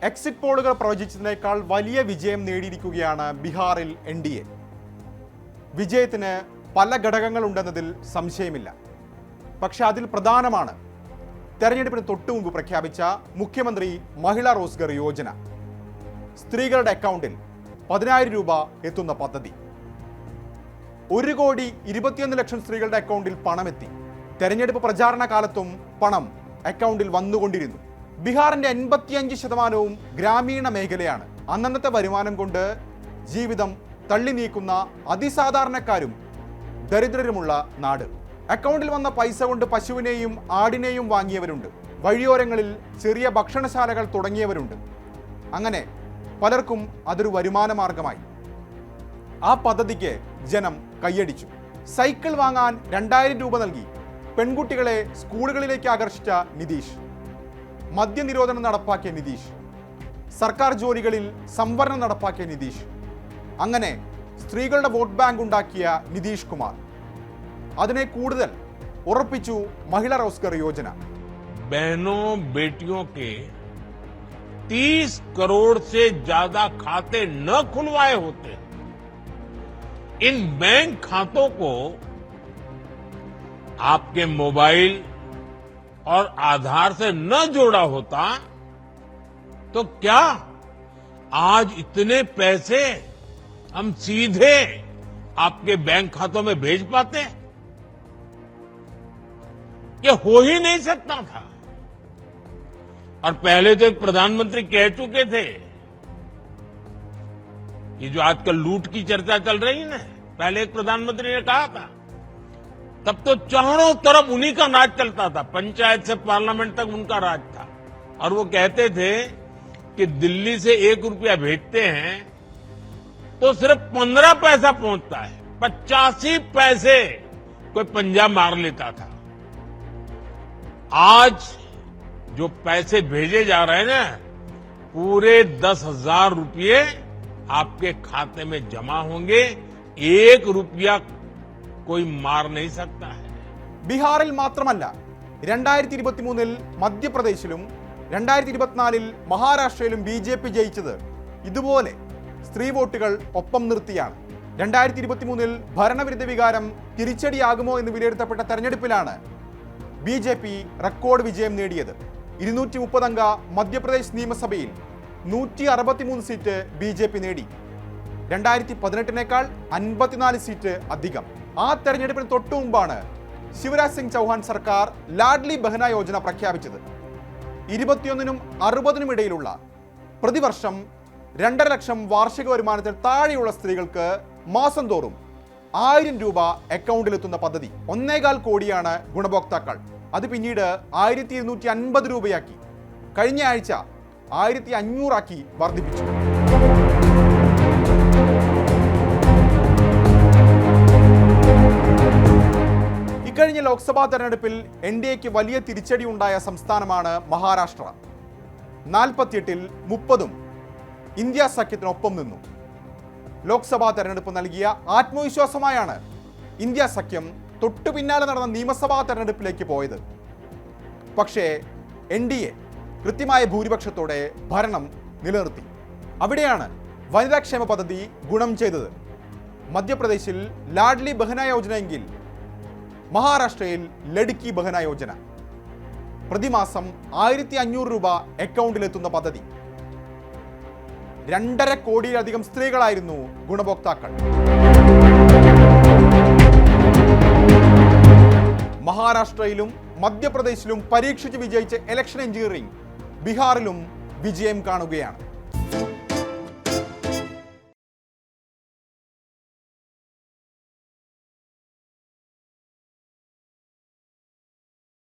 Exit പോളുകൾ പ്രവചിച്ചതിനേക്കാൾ വലിയ വിജയം നേടിയിരിക്കുകയാണ് ബീഹാറിൽ NDA. വിജയത്തിന് പല ഘടകങ്ങളുണ്ടെന്നതിൽ സംശയമില്ല. പക്ഷെ അതിൽ പ്രധാനമാണ് തെരഞ്ഞെടുപ്പിന് തൊട്ടുമുമ്പ് പ്രഖ്യാപിച്ച മുഖ്യമന്ത്രി മഹിളാ റോസ്ഗർ യോജന. സ്ത്രീകളുടെ അക്കൗണ്ടിൽ 10,000 രൂപ എത്തുന്ന പദ്ധതി. 1,21,00,000 സ്ത്രീകളുടെ അക്കൗണ്ടിൽ പണമെത്തി. തെരഞ്ഞെടുപ്പ് പ്രചാരണ കാലത്തും പണം അക്കൗണ്ടിൽ വന്നുകൊണ്ടിരുന്നു. ബീഹാറിന്റെ 85% ഗ്രാമീണ മേഖലയാണ്. അന്നന്നത്തെ വരുമാനം കൊണ്ട് ജീവിതം തള്ളി നീക്കുന്ന അതിസാധാരണക്കാരും ദരിദ്രരുമുള്ള നാട്. അക്കൗണ്ടിൽ വന്ന പൈസ കൊണ്ട് പശുവിനെയും ആടിനെയും വാങ്ങിയവരുണ്ട്. വഴിയോരങ്ങളിൽ ചെറിയ ഭക്ഷണശാലകൾ തുടങ്ങിയവരുണ്ട്. അങ്ങനെ പലർക്കും അതൊരു വരുമാന മാർഗമായി. ആ പദ്ധതിക്ക് ജനം കൈയടിച്ചു. സൈക്കിൾ വാങ്ങാൻ 2,000 രൂപ നൽകി പെൺകുട്ടികളെ സ്കൂളുകളിലേക്ക് ആകർഷിച്ച നിതീഷ്. മദ്യനിരോധനം നടപ്പാക്കിയ നിതീഷ്. സർക്കാർ ജോലികളിൽ സംവരണം നടപ്പാക്കിയ നിതീഷ്. അങ്ങനെ സ്ത്രീകളുടെ വോട്ട് ബാങ്ക് ഉണ്ടാക്കിയ നിതീഷ് കുമാർ. അതിനെ കൂടുതൽ ഉറപ്പിച്ചു മഹിളാ റോസ്ഗർ യോജന. बहनों बेटियों के 30 करोड़ से ज्यादा खाते न खुलवाए होते, इन बैंक खातों को आपके मोबाइल और आधार से न जोड़ा होता तो क्या आज इतने पैसे हम सीधे आपके बैंक खातों में भेज पाते? ये हो ही नहीं सकता था। और पहले तो एक प्रधानमंत्री कह चुके थे, ये जो आजकल लूट की चर्चा चल रही है ना, पहले एक प्रधानमंत्री ने कहा था, तब तो चारों तरफ उन्हीं का राज चलता था, पंचायत से पार्लियामेंट तक उनका राज था। और वो कहते थे कि दिल्ली से 1 रुपया भेजते हैं तो सिर्फ 15 पैसा पहुंचता है, 85 पैसे कोई पंजा मार लेता था। आज जो पैसे भेजे जा रहे हैं ना, पूरे 10,000 रुपये आपके खाते में जमा होंगे, 1 रुपया कोई मार नहीं सकता है. ബീഹാറിൽ മാത്രമല്ല, 2023 മധ്യപ്രദേശിലും 2024 മഹാരാഷ്ട്രയിലും BJP ജയിച്ചത് ഇതുപോലെ സ്ത്രീ വോട്ടുകൾ ഒപ്പം നിർത്തിയാണ്. 2023 ഭരണവിരുദ്ധ വികാരം തിരിച്ചടിയാകുമോ എന്ന് വിലയിരുത്തപ്പെട്ട തെരഞ്ഞെടുപ്പിലാണ് BJP റെക്കോർഡ് വിജയം നേടിയത്. 230 അംഗ മധ്യപ്രദേശ് നിയമസഭയിൽ 163 സീറ്റ് BJP നേടി. 2018 54 സീറ്റ് അധികം. ആ തെരഞ്ഞെടുപ്പിന് തൊട്ടു മുമ്പാണ് ശിവരാജ് സിംഗ് ചൗഹാൻ സർക്കാർ ലാഡ്ലി ബഹന യോജന പ്രഖ്യാപിച്ചത്. 21-നും 60-നും ഇടയിലുള്ള പ്രതിവർഷം 2.5 ലക്ഷം വാർഷിക വരുമാനത്തിൽ താഴെയുള്ള സ്ത്രീകൾക്ക് മാസം തോറും 1000 രൂപ അക്കൗണ്ടിലെത്തുന്ന പദ്ധതി. 1.25 കോടിയാണ് ഗുണഭോക്താക്കൾ. അത് പിന്നീട് 1,250 രൂപയാക്കി. കഴിഞ്ഞ ആഴ്ച 1,500 ആക്കി വർദ്ധിപ്പിച്ചു. ഇക്കഴിഞ്ഞ ലോക്സഭാ തെരഞ്ഞെടുപ്പിൽ NDAക്ക് വലിയ തിരിച്ചടി ഉണ്ടായ സംസ്ഥാനമാണ് മഹാരാഷ്ട്ര. 48-ൽ 30-ഉം ഇന്ത്യ സഖ്യത്തിനൊപ്പം നിന്നു. ലോക്സഭാ തെരഞ്ഞെടുപ്പ് നൽകിയ ആത്മവിശ്വാസമായാണ് ഇന്ത്യ സഖ്യം തൊട്ടു പിന്നാലെ നടന്ന നിയമസഭാ തെരഞ്ഞെടുപ്പിലേക്ക് പോയത്. പക്ഷേ NDA കൃത്യമായ ഭൂരിപക്ഷത്തോടെ ഭരണം നിലനിർത്തി. അവിടെയാണ് വനിതാക്ഷേമ പദ്ധതി ഗുണം ചെയ്തത്. മധ്യപ്രദേശിൽ ലാഡ്ലി ബഹന യോജനയെങ്കിൽ മഹാരാഷ്ട്രയിൽ ലഡ്കി ബഹന യോജന. പ്രതിമാസം 1,500 രൂപ അക്കൗണ്ടിലെത്തുന്ന പദ്ധതി. 2.5 കോടിയിലധികം സ്ത്രീകളായിരുന്നു ഗുണഭോക്താക്കൾ. മഹാരാഷ്ട്രയിലും മധ്യപ്രദേശിലും പരീക്ഷിച്ച് വിജയിച്ച ഇലക്ഷൻ എഞ്ചിനീയറിംഗ് ബീഹാറിലും വിജയം കാണുകയാണ്.